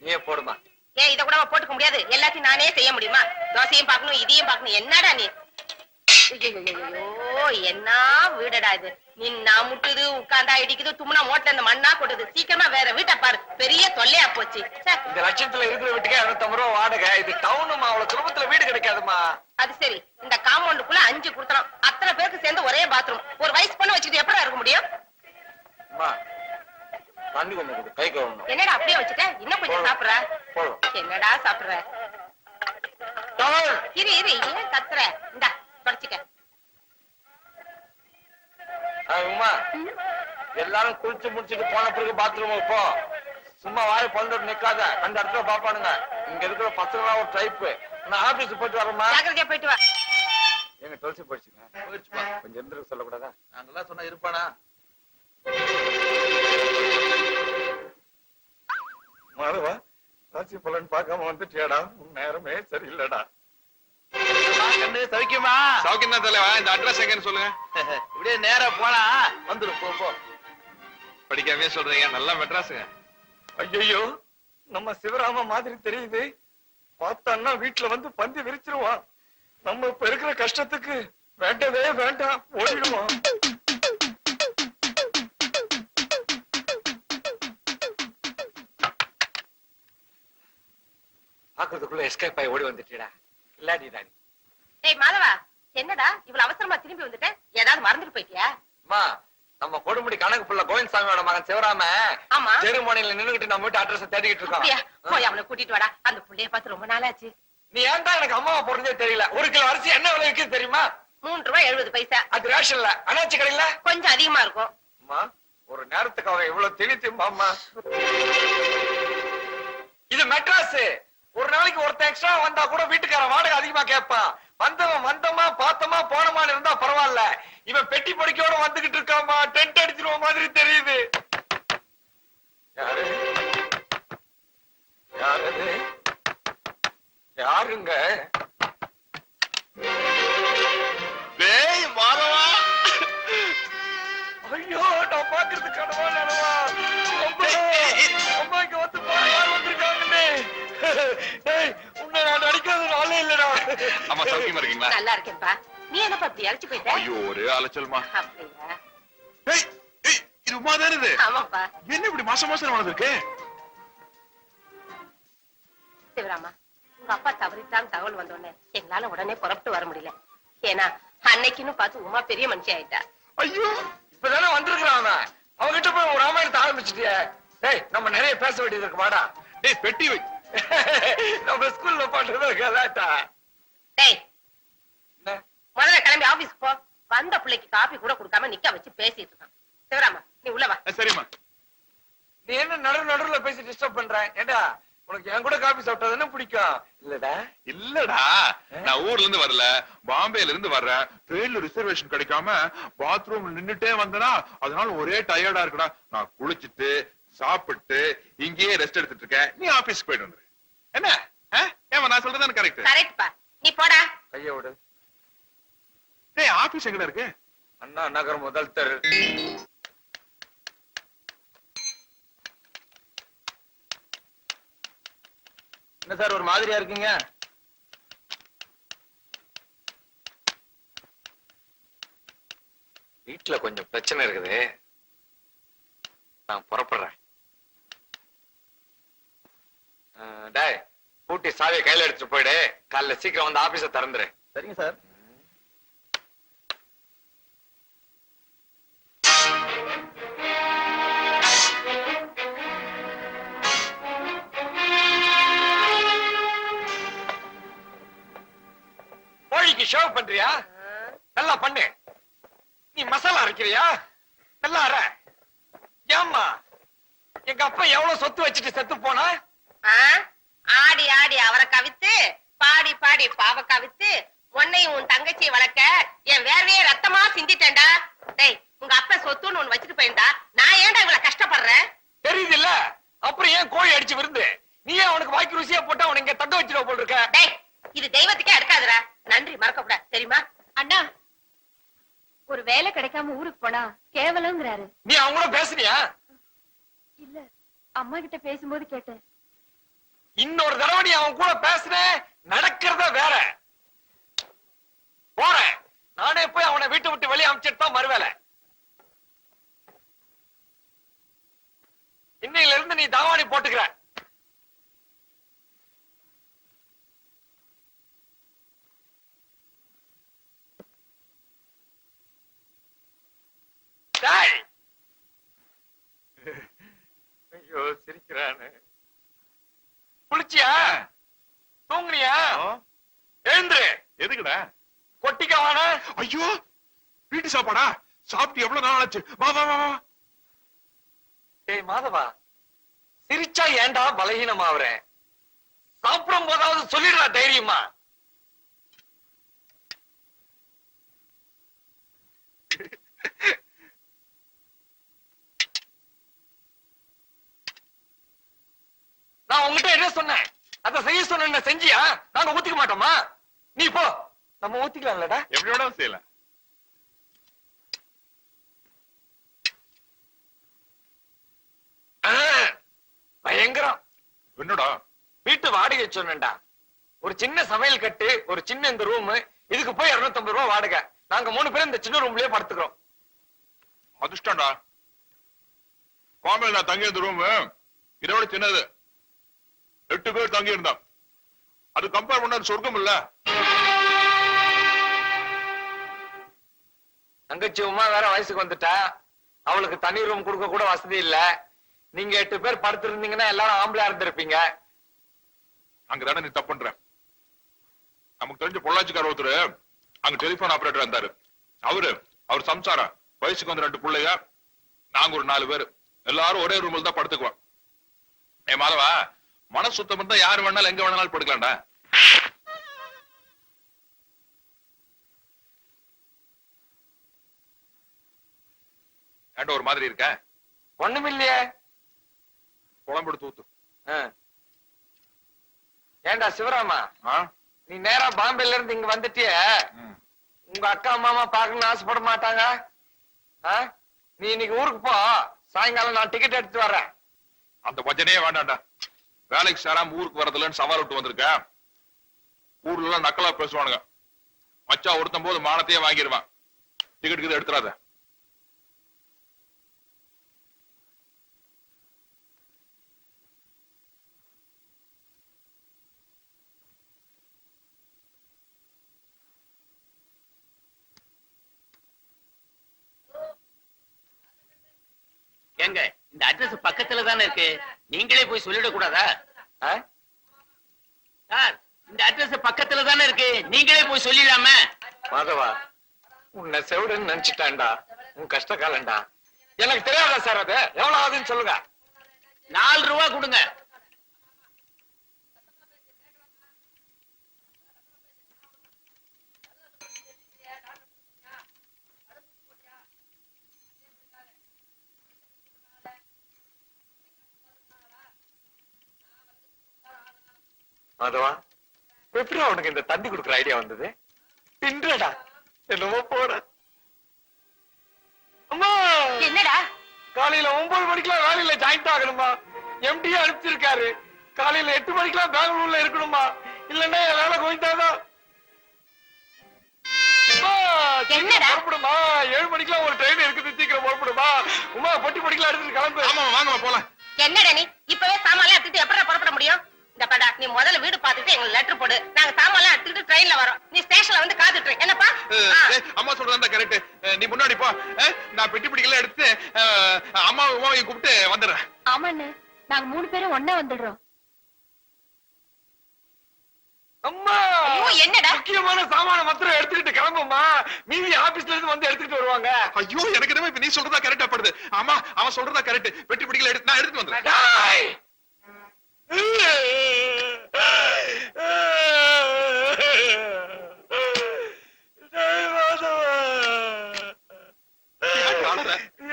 நீயே போடுமா. ஏன் இத கூட போட்டுக்க முடியாது? எல்லாத்தையும் நானே செய்ய முடியுமா? தோசையும் பார்க்கணும், இதையும் பார்க்கணும். என்னடா நீ? ஐயோ, என்ன வீடடா இது? நின்னா முட்டுது, உட்கார்ந்தா இடிக்குது, தும்னா மோட்ல இந்த மண்ணா கொட்டுது. சீக்கிரமா வேற வீட்டை பாரு, பெரிய தொல்லையா போச்சு. இந்த லட்சத்துல இருக்கிற வீட்டுக்கே 250 ரூபா வாடகை. இது டவுனுமா, அவ்வளவு குடும்பத்துல வீடு கிடைக்காதுமா. அது சரி, இந்த காம்பவுண்டுக்குள்ள 5 கொடுத்தோம். அத்தனை பேருக்கு சேர்ந்து ஒரே பாத்ரூம். ஒரு வயசு பண்ண வச்சுக்கிட்டு எப்படி இருக்க முடியும்? தண்ணி கொஞ்சம் கை கழுவணும். என்னடா அப்படியே வச்சுட்ட? இன்னும் கொஞ்சம் சாப்பிடுற? என்னடா சாப்பிடுற? இரு இரு, ஏன் கத்துற? இந்தா தொடச்சிக்க. உமா, எல்லாரும் குளிச்சு முடிச்சுட்டு போன பிறகு பாத்ரூம் போ. சும்மா வாய் பழுந்து நிக்காத, அந்த இடத்துல பாப்பானுங்க. இங்க இருக்கிற பசங்க ஒரு டைப். நான் ஆபீஸ் போயிட்டு வரேம்மா. ஜாக்கிரதையா போயிட்டு வா. எங்க தொலைச்சு போயிடுச்சுங்க. போயிடுச்சுப்பா. கொஞ்சம் எந்திரிக்க சொல்லக்கூடாதா? நாங்கெல்லாம் சொன்னா இருப்பானா? மாறுவா, ராசி பலன் பார்க்காம வந்துட்டியாடா. நேரமே சரியில்லடா. கண்ணு சவிக்குமா? சௌக்கியம் தான் தலைவா. இந்த அட்ரஸ் எங்கன்னு சொல்லுங்க. இப்படியே நேரா போனா வந்துடும். போ போ. படிக்காமே சொல்றீங்க, நல்லா மெட்ராஸுங்க. ஐயோ, நம்ம சிவராம மாதிரி தெரியுது. பார்த்தான்னா வீட்டுல வந்து பந்தி விரிச்சிருவான். நம்ம இப்ப இருக்கிற கஷ்டத்துக்கு வேண்டவே வேண்டாம், ஓடிடுவான். பாக்குறதுக்குள்ள எஸ்கேப் ஆகி ஓடி வந்துட்டீடா. இல்லாடி ராணி. டேய் மாதவா, என்னடா இவ்வளவு அவசரமா திரும்பி வந்துட்ட? ஏதாவது மறந்துட்டு போயிட்டியா? அம்மா, நம்ம கொடுமுடி கணக்கு புள்ள கோவிந்தசாமியோட மகன் சிவராம செருமணியில நின்னுகிட்டு நம்ம வீட்டு அட்ரஸ் தேடிக்கிட்டு இருக்கோம். போய் அவனை கூட்டிட்டு வாடா. அந்த புள்ளைய பார்த்து ரொம்ப நாளாச்சு. நீ ஏன்டா எனக்கு அம்மாவை போறதே தெரியல? 1 கிலோ அரிசி என்ன விலை விற்குது தெரியுமா? 3 ரூபாய் 70 பைசா. அது ரேஷன்ல, அனாச்சி கடையில கொஞ்சம் அதிகமா இருக்கும். அம்மா, ஒரு நேரத்துக்கு அவன் இவ்வளவு திணித்தும்பாம்மா. இது மெட்ராஸ். ஒரு நாளைக்கு ஒருத்தன் எக்ஸ்ட்ரா வந்தா கூட வீட்டுக்காரன் வாடகை அதிகமா கேட்பான். வந்தவன் வந்தமா பார்த்தமா போனமான்னு இருந்தா பரவாயில்ல. இவன் பெட்டி படிக்கையோட வந்துகிட்டு இருக்காமா. டென்ட் அடிச்சிருவ மாதிரி தெரியுது. யாரு யாரு யாருங்க? டேய் மாதவா. ஐயோ, நான் பாக்குறது கனவா நனவா? அம்மா இங்க வந்து பாரு, யார் வந்திருக்காங்கன்னு. உன்னை நான் அடிக்காத நாளே இல்லடா. அம்மா சௌக்கியமா இருக்கீங்களா? நல்லா இருக்கேன்பா. நீ என்ன பத்தி அழைச்சு போயிட்ட? ஐயோ, ஒரே அலைச்சல்மா. அப்படியா? ஏய் ஏய், இது உமா தானே இது? ஆமாப்பா. என்ன இப்படி மாசம் மாசம் வளர்ந்துருக்கு? சிவராமா, உங்க அப்பா தவறிட்டான்னு தகவல் வந்தோடனே எங்களால உடனே புறப்பட்டு வர முடியல. ஏன்னா அன்னைக்குன்னு பார்த்து உமா பெரிய மனுஷி ஆயிட்டா. ஐயோ, இப்பதானே வந்திருக்கிறான் அவன். அவன்கிட்ட போய் ஒரு ராமாயணத்தை ஆரம்பிச்சுட்டிய. டேய், நம்ம நிறைய பேச வேண்டியது இருக்கு. வாடா. டேய் பெட்டி வை. நம்ம ஸ்கூல்ல பாட்டுறதா கலாட்டா. டேய், முதல்ல கிளம்பி ஆபீஸ்க்கு போ. வந்த பிள்ளைக்கு காபி கூட கொடுக்காம நிக்க வச்சு பேசிட்டு இருக்கான். சிவராமா, நீ உள்ள வா. சரிம்மா. நீ என்ன நடுவுல பேசி டிஸ்டர்ப் பண்ற? ஏண்டா, உனக்கு என் கூட காபி சாப்பிட்டதுன்னு பிடிக்கும் இல்லடா? இல்லடா, நான் ஊர்ல இருந்து வரல, பாம்பேல இருந்து வர்றேன். ட்ரெயின்ல ரிசர்வேஷன் கிடைக்காம பாத்ரூம்ல நின்னுட்டே வந்தனா, அதனால ஒரே டயர்டா இருக்குடா. நான் குளிச்சிட்டு சாப்பிட்டு இங்கேயே ரெஸ்ட் எடுத்துட்டு இருக்கேன். நீ ஆபீஸ்க்கு போயிட்டு வந்துரு. என்ன? ஏமா நான் சொல்றது கரெக்ட்? கரெக்ட்பா. நீ போடா. கைய விடு. டேய், ஆபீஸ் எங்கடா இருக்கு? அண்ணா நகர் முதல் தெரு. என்ன சார் ஒரு மாதிரியா இருக்கீங்க? வீட்டுல கொஞ்சம் பிரச்சனை இருக்குது, நான் புறப்படுறேன். டேய், பூட்டி சாவியை கையில எடுத்துட்டு போயிடு. காலைல சீக்கிரம் வந்து ஆபீஸ திறந்துரு. சரிங்க சார். கோழிக்கு ஷேவ் பண்றியா? நல்லா பண்ணு. நீ மசாலா அரைக்கிறியா? நல்லா அரை. ஏம்மா, எங்க அப்பா எவ்வளவு சொத்து வச்சுட்டு செத்து போனா? ஆடி ஆடி அவரை கவித்து, பாடி பாடி பாவ கவித்து, உன்னையும் உன் தங்கச்சியை வளர்க்க என் வேர்வையே ரத்தமா சிந்திட்டேன்டா. டேய், உங்க அப்பா சொத்துன்னு ஒண்ணு வச்சுட்டு போயிருந்தா நான் ஏன்டா இவ்வளவு கஷ்டப்படுறேன்? தெரியுது இல்ல? அப்புறம் ஏன் கோழி அடிச்சு விருந்து? நீ ஏன் அவனுக்கு வாய்க்கு ருசியா போட்டா அவனை இங்க தங்க வச்சிருவ போல் இருக்க? டேய், இது தெய்வத்துக்கே அடுக்காதுடா. நன்றி மறக்க கூடாது, தெரியுமா? அண்ணா, ஒரு வேலை கிடைக்காம ஊருக்கு போனா கேவலங்கிறாரு. நீ அவங்கள பேசுறியா? இல்ல, அம்மா கிட்ட பேசும்போது கேட்டேன். இன்னொரு தடவை நீ அவன் கூட பேசுன நடக்கிறத வேற. போறேன். நானே போய் அவனை வீட்டை விட்டு வெளியே அனுப்பிச்சிட்டு தான் மறுவேலை. இன்னையில இருந்து நீ தாவாணி போட்டுக்கிற. ஐயோ சிரிக்கிறானு. குளிச்சியா? தூங்குனியா? எழுந்துரு. எதுக்குடா? கொட்டிக்கவான. ஐயோ வீட்டு சாப்பாடா? சாப்பிட்டு எவ்வளவு நாள் ஆச்சு? வா வா வா வா. ஏய் மாதவா, சிரிச்சா ஏன்டா பலகீனமாவறேன்? சாப்பிடும் போதாவது சொல்லிடுறா தைரியமா. நான் உங்ககிட்ட என்ன சொன்னேன்? அத செய்ய சொன்ன செஞ்சியா? நாங்க ஊத்திக்க மாட்டோமா? நீ போ. நம்ம ஊத்திக்கலாம்லடா. எப்படியோட செய்யல. பயங்கரம். என்னடா? வீட்டு வாடகை சொன்னேன்டா. ஒரு சின்ன சமையல் கட்டு, ஒரு சின்ன இந்த ரூம், இதுக்கு போய் 250 ரூபாய் வாடகை. நாங்க 3 பேரும் இந்த சின்ன ரூம்லயே படுத்துக்கிறோம். அதிர்ஷ்டம்டா. பாம்பேல நான் தங்கி இருந்த ரூம் இதை விட சின்னது. 8 பேர் தங்கி இருந்தான். அது கம்பேர் பண்ண சொர்க்கம் இல்ல. தங்கச்சி உமா வேற வயசுக்கு வந்துட்டா. அவளுக்கு தனி ரூம் கொடுக்க கூட வசதி இல்ல. நீங்க 8 பேர் படுத்திருந்தீங்கன்னா எல்லாரும் ஆம்பளையா இருந்திருப்பீங்க. அங்கதானே நீ தப்பு பண்ற. நமக்கு தெரிஞ்ச பொள்ளாச்சிக்கார ஒருத்தர் அங்க டெலிபோன் ஆபரேட்டர் இருந்தாரு. அவர் சம்சாரம், வயசுக்கு வந்து 2 பிள்ளைங்க, நாங்க ஒரு 4 பேர், எல்லாரும் ஒரே ரூம்ல தான் படுத்துக்குவோம். ஏ மாதவா, மனசு சுத்தம் இருந்தா யாரு வேணாலும் எங்க வேணாலும் படுக்கலாம்டா. ஏன்டா ஒரு மாதிரி இருக்க? ஒண்ணுமில்லையே. குழம்பு எடுத்து ஊத்து. ஏண்டா சிவராமா, நீ நேரா பாம்பேல இருந்து இங்க வந்துட்டிய, உங்க அக்கா மாமா பாக்கணும்னு ஆசைப்பட மாட்டாங்க? நீ இன்னைக்கு ஊருக்கு போ. சாயங்காலம் நான் டிக்கெட் எடுத்து வர்றேன். அந்த பஜனையே வேண்டாம்டா. வேலைக்கு சேராம ஊருக்கு வரதுலன்னு சவால் விட்டு வந்திருக்க. ஊர்ல எல்லாம் நக்கலா பேசுவானுங்க. மச்சா ஒருத்தம் போது மானத்தையே வாங்கிடுவான். டிக்கெட் எடுத்துறாத. ஏங்க, இந்த அட்ரஸ் பக்கத்துல தானே இருக்கு, நீங்களே போய் சொல்லிட கூடாதா? சார், இந்த அட்ரஸ் பக்கத்துல தானே இருக்கு, நீங்களே போய் சொல்லிடாம. மாதவா, உன்னை செவிடுன்னு நினைச்சிட்டான்டா. உன் கஷ்ட காலண்டா. எனக்கு தெரியாதா சார்? அது எவ்வளவு ஆகுதுன்னு சொல்லுங்க. 4 ரூபா கொடுங்க. மாதவா, எப்படி அவனுக்கு இந்த தந்தி கொடுக்குற ஐடியா வந்தது? தின்றடா. என்னமோ போற. அம்மா, என்னடா? காலையில 9 மணிக்கெல்லாம் வேலையில ஜாயிண்ட் ஆகணுமா? எம்டியா அனுப்பிச்சிருக்காரு. காலையில 8 மணிக்கெல்லாம் பெங்களூர்ல இருக்கணுமா? இல்லன்னா என் வேலை கோயிட்டாதான். என்னடா? புறப்படுமா? 7 மணிக்கெல்லாம் ஒரு ட்ரெயின் இருக்குது, சீக்கிரம் புறப்படுமா? உமா பொட்டி பொடிக்கலாம் எடுத்துட்டு கிளம்பு. ஆமா வாங்க போலாம். என்னடா நீ இப்பவே சாமான்லாம் எடுத்துட்டு எப்படி புறப்பட முடியும்? இந்த படா, நீ முதல்ல வீடு பார்த்துட்டு எங்களுக்கு லெட்டர் போடு. நாங்க சாமான்லாம் எடுத்துட்டு ட்ரெயின்ல வரோம். நீ ஸ்டேஷன்ல வந்து காத்துட்டு இரு. என்னப்பா? அம்மா சொல்றதா கரெக்ட். நீ முன்னாடி போ. நான் பெட்டி பிடிக்கல எடுத்து அம்மாவையும் கூப்பிட்டு வந்துடுறேன். ஆமாண்ணே, நாங்க 3 பேரும் ஒண்ணா வந்துடுறோம். அம்மா, ஐயோ, என்னடா? முக்கியமான சாமான மாத்திரம் எடுத்துக்கிட்டு கிளம்புமா. மீதி ஆபீஸ்ல இருந்து வந்து எடுத்துட்டு வருவாங்க. ஐயோ, எனக்கு என்னமோ இப்ப நீ சொல்றதா கரெக்டா படுது. ஆமா, அவன் சொல்றதா கரெக்ட். பெட்டி பிடிக்கல எடுத்து நான் எடுத்து வந்துடுறேன். டேய்!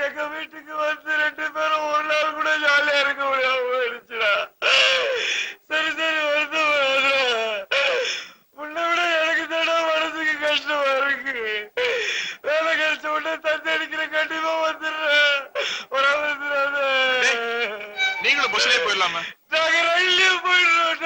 எங்க வீட்டுக்கு வந்து 2 பேரும் ஒரு நாள் கூட ஜாலியா இருக்க முடியாம போயிடுச்சுடா. சரி வருது. முன்ன விட எனக்கு தானே மனசுக்கு கஷ்டமா இருக்கு. வேலை கிடைச்ச உடனே தந்தி அடிக்கிற கண்டிப்பா வந்துடுறேன். நீங்களும் பஸ்லயே போயிடலாமா? நாங்க ரயிலே போயிடுறோம்.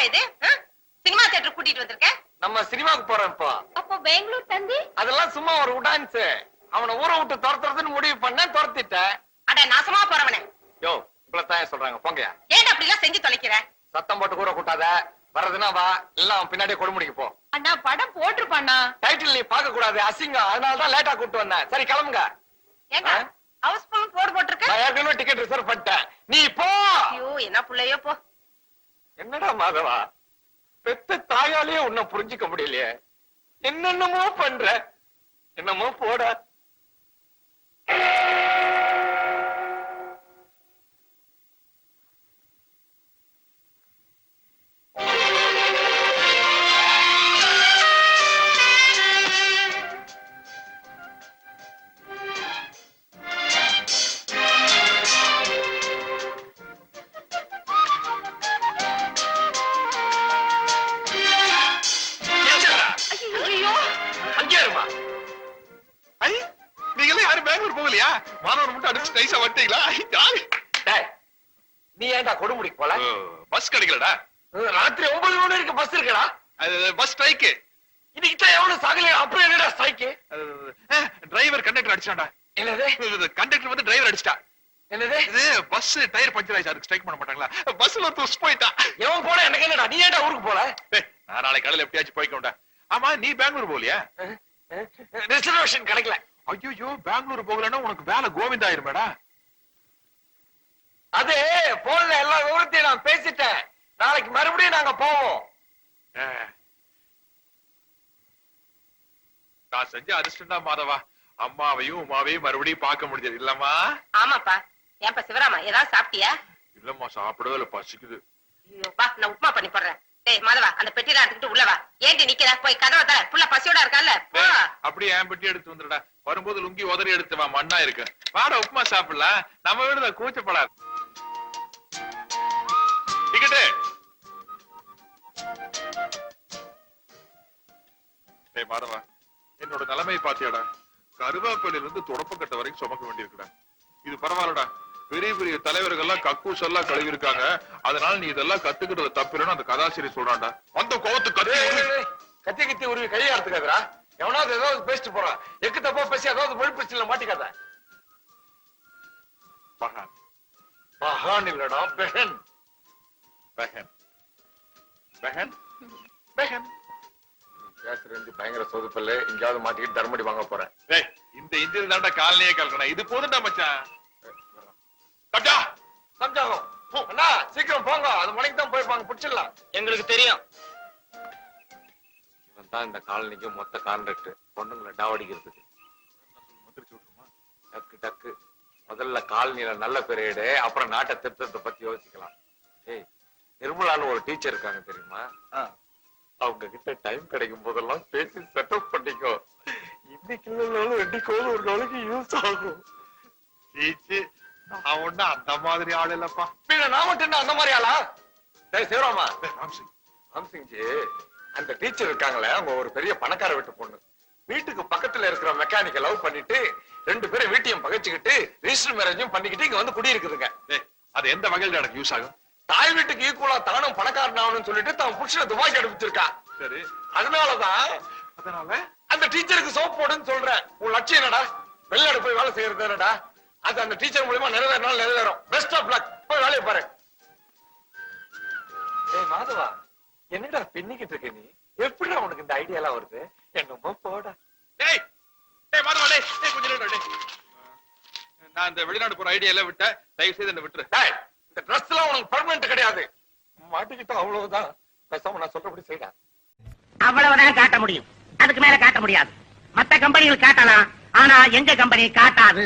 இது சினிமா தியேட்டர் கூட்டிட்டு வந்திருக்க? நம்ம சினிமாக்கு போறோம் இப்போ. அப்போ பெங்களூர் தந்தி அதெல்லாம் சும்மா ஒரு உடான்ஸ். அவனை ஊரை விட்டு துரத்துறதுன்னு முடிவு பண்ண துரத்திட்டேன். அட நாசமா போறவனே. யோ உங்களை தான் சொல்றாங்க போங்க. ஏன் அப்படி எல்லாம் செஞ்சு தொலைக்கிற? சத்தம் போட்டு கூற கூட்டாத. வர்றதுன்னா வா, எல்லாம் அவன் பின்னாடியே கொடுமுடிக்கு போ. அண்ணா படம் போட்டிருப்பாண்ணா. டைட்டில் நீ பார்க்க கூடாது, அசிங்கம். அதனால தான் லேட்டா கூட்டு வந்தேன். சரி கிளம்புங்க. ஏண்டா ஹவுஸ்ஃபுல் போர்டு போட்டிருக்க? நான் ஏற்கனவே டிக்கெட் ரிசர்வ் பண்ணிட்டேன். நீ போ. ஐயோ என்ன புள்ளையோ போ. என்னடா மாதவா, பெத்த தாயாலேயே உன்னை புரிஞ்சுக்க முடியலையே. என்னென்னமோ பண்ற. என்னமோ போட. அங்கே இருமா. நீங்களே யாரும் பெங்களூர் போகலையா? மாணவர் மட்டும் அடிச்சு நைஸா வந்துட்டீங்களா? டேய், நீ ஏன்டா கொடுமுடிக்கு போல? பஸ் கிடைக்கலடா. ராத்திரி 9 மணி வரைக்கும் பஸ் இருக்குடா. Bus strike. இன்னைக்கு தான் எவனும் சாகலையா? அப்புறம் என்னடா ஸ்ட்ரைக்கு? Driver conductor அடிச்சான்டா. என்னது? கண்டக்டர் வந்து டிரைவர் அடிச்சிட்டா. என்னது? இது பஸ் டயர் பஞ்சர் ஆயிடுச்சு, அதுக்கு ஸ்ட்ரைக் பண்ண மாட்டாங்களா? பஸ்ல ஒரு துஸ் போயிட்டான். எவன் போல எனக்கு என்னடா? நீ ஏன்டா ஊருக்கு போல? நான் நாளைக்கு காலையில எப்படியாச்சும் போய்க்கோண்டா. ஆமா, நீ பெங்களூர் போகலையா? ரிசர்வேஷன் கிடைக்கல. ஐயோ, பெங்களூர் போகலன்னா உனக்கு வேலை கோவிந்தா ஆயிருமேடா. அது போன்ல எல்லா விவரத்தையும் நான் பேசிட்டேன். நாளைக்கு மறுபடியும் நாங்க போவோம். நான் செஞ்ச அதிர்ஷ்டம்டா மாதவா. அம்மாவையும் உமாவையும் மறுபடியும் பார்க்க முடிஞ்சது இல்லம்மா? ஆமாப்பா. ஏன்பா சிவராமா ஏதாவது சாப்பிட்டியா? இல்லம்மா, சாப்பிடவே இல்ல, பசிக்குது. ஐயோப்பா, நான் உப்புமா பண்ணி போடுறேன். டேய் மாதவா, அந்த பெட்டியில எடுத்துக்கிட்டு உள்ள வா. ஏண்டி நிக்கிற? போய் கதவை தர. புள்ள பசியோட இருக்கான்ல. அப்படியே என் பெட்டி எடுத்து வந்துடா. வரும்போது லுங்கி உதறி எடுத்து வா, மண்ணா இருக்கு. வாடா உப்புமா சாப்பிடலாம். நம்ம வீடு கூச்சப்படாது. டிக்கெட்டு. டேய் மாதவா, என்னோட நிலைமை பாத்தியாடா? கருவேப்பிலையில இருந்து தொடப்பக்கட்ட வரைக்கும் சுமக்க வேண்டியிருக்குடா. இது பரவாயில்லடா. பெரிய பெரிய தலைவர்கள்லாம் கக்கூஸ் எல்லாம் கழுவி இருக்காங்க. அதனால நீ இதெல்லாம் கத்துக்கிட்டது தப்பில்லைன்னு அந்த கதாசிரியர் சொல்றான்டா. அந்த கோவத்து கத்தி கத்தி உருவி கையை எடுத்துக்காதரா. எவனாவது ஏதாவது பேசிட்டு போறான். எக்கு தப்பா பேசி ஏதாவது மொழி பிரச்சனை மாட்டிக்காத. பகான். பகான் இல்லடா, பெஹன். பெஹன். பெஹன். பெஹன். பேசுறது பயங்கர சொதுப்பல்ல. இங்கயாவது மாட்டிக்கிட்டு தர்மடி வாங்க போறேன். டேய், இந்த இந்தியில தான்டா காலனியே கலக்கணும். இது போதும்டா மச்சான். கட்டா சம்ஜாகம். அண்ணா சீக்கிரம் போங்க. அது மணிக்கு தான் போயிருப்பாங்க. பிடிச்சிடலாம். எங்களுக்கு தெரியும். இவன் தான் இந்த காலனிக்கு மொத்த கான்ட்ராக்டர். பொண்ணுங்களை டாவடிக்கிறதுக்கு. டக்கு டக்கு. முதல்ல காலனியில நல்ல பெரியடு, அப்புறம் நாட்டை திருத்தத்தை பத்தி யோசிக்கலாம். ஏய், நிர்மலான்னு ஒரு டீச்சர் இருக்காங்க தெரியுமா? அவங்க கிட்ட டைம் கிடைக்கும் போதெல்லாம் பேசி செட்டப் பண்ணிக்கோ. இன்னைக்கு இல்லைனாலும் என்னைக்கோது ஒரு நாளைக்கு யூஸ் ஆகும். நான் ஒண்ணு அந்த மாதிரி ஆள் இல்லப்பா. பின்ன நான் மட்டும் அந்த மாதிரி ஆளா? டேய் சிவராமா. ராம்சிங். ராம்சிங்ஜி, அந்த டீச்சர் இருக்காங்களே, அவங்க ஒரு பெரிய பணக்கார வீட்டு பொண்ணு. வீட்டுக்கு பக்கத்துல இருக்கிற மெக்கானிக்க லவ் பண்ணிட்டு 2 பேரும் வீட்டையும் பகைச்சுக்கிட்டு ரிஜிஸ்டர் மேரேஜும் பண்ணிக்கிட்டு இங்க வந்து குடியிருக்குதுங்க. அது எந்த வகையில எனக்கு யூஸ் ஆகும்? தாய் வீட்டுக்கு ஈக்குவலா தானும் பணக்காரன் ஆகணும்னு சொல்லிட்டு தான் புருஷனை துபாய்க்கு அனுப்பிச்சிருக்கா. சரி, அதனாலதான் அந்த டீச்சருக்கு சோப் போடுன்னு சொல்றேன். உன் லட்சியம் என்னடா? வெளிநாடு போய் வேலை செய்யறது என்னடா? அது அந்த டீச்சர் மூலமா நிறைவேறினாலும் நிறைவேறும். Best of luck. போய் வேலையை பாரு. ஏய் மாதவா, என்னடா பின்னிக்கிட்டு இருக்க நீ? எப்படிடா உனக்கு இந்த ஐடியா எல்லாம் வருது? என்னமோ போடா. டேய் டேய் மாதவா, டேய் கொஞ்சம் நேரம் டேய். நான் இந்த வெளிநாடு போற ஐடியா எல்லாம் விட்ட, தயவு செய்து என்ன விட்டுரு. டேய், இந்த Dress எல்லாம் உனக்கு பெர்மனன்ட் கிடையாது. மாட்டிக்கிட்டா அவ்வளவுதான். பேசாம நான் சொல்றபடி செய்டா. அவ்வளவுதான் காட்ட முடியும். அதுக்கு மேல காட்ட முடியாது. மத்த கம்பெனிகள் காட்டலாம், ஆனா எங்க கம்பெனி காட்டாது.